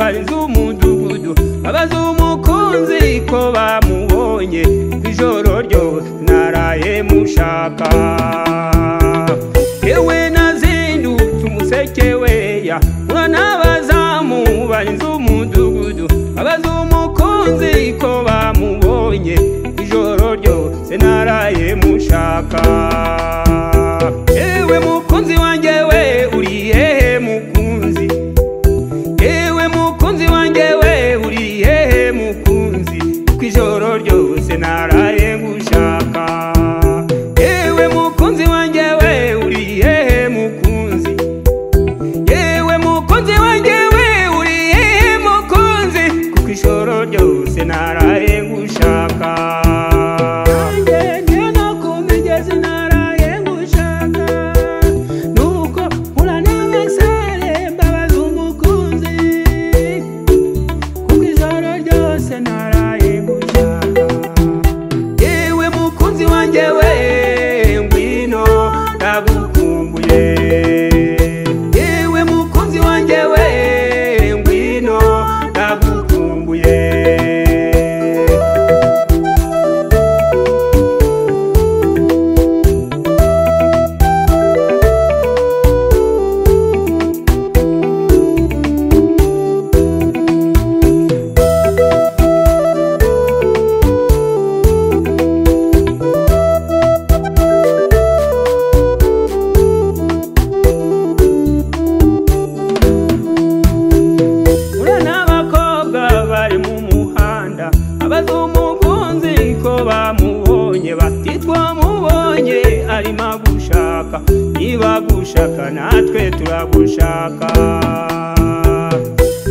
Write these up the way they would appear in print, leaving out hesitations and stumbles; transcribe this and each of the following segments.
bariza umudugudu babaza umukunzi ko bamubonye ijoro ryose naraye mushaka. Yewe nazindutse umuseke weya uranabazamu bariza umudugudu babaza umukunzi ko bamubonye ijoro ryose naraye mushaka. Ewe mukunzi wanjye we uri hehe mukunzi, ewe mukunzi wanjye we uri hehe mukunzi, kuko ijoro ryose naraye ngushaka. Ewe mukunzi wanjye we uri hehe mukunzi, ewe mukunzi wanjye we uri hehe mukunzi, kuko ijoro ryose naraye ngushaka. Niba gushaka natwe turagushaka.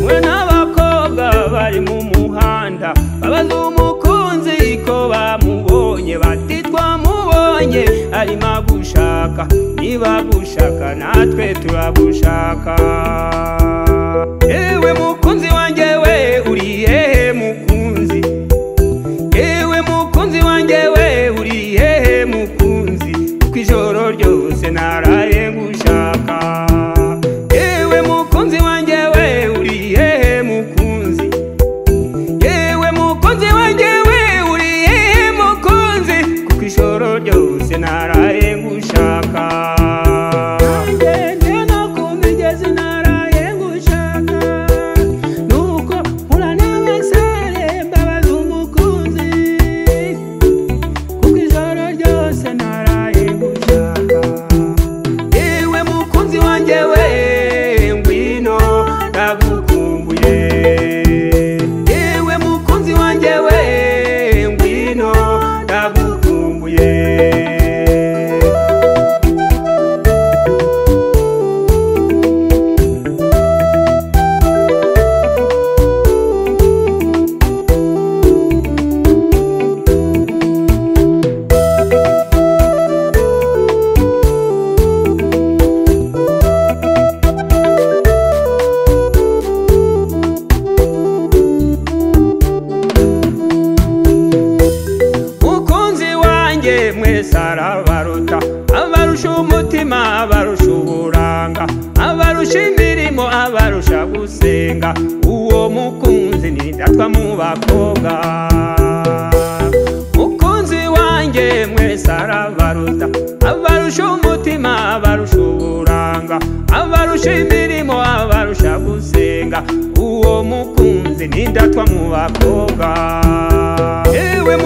We n'abakobwa bari mu muhanda babaza umukunzi ko bamubonye bati twamubonye arimo gushaka. Niba gushaka natwe turagushaka. Ewe mukunzi wanjye we uri hehe mukunzi, ewe mukunzi wanjye we uri hehe mukunzi, kuko ijoro ryose naraye ngushaka. Ewe mukunzi wanjye we uri hehe mukunzi, ewe mukunzi wanjye we uri hehe mukunzi, kuko ijoro ryose naraye ngushaka. Arabaruta abarusha umutima abarusha uburanga abarusha imirimo abarusha gusenga. Uwo mukunzi ni ndatwa mu bakobwa. Mukunzi wanjye mwese arabaruta abarusha umutima abarusha uburanga abarusha imirimo abarusha gusenga. Uwo mukunzi ni ndatwa mu bakobwa. Ewe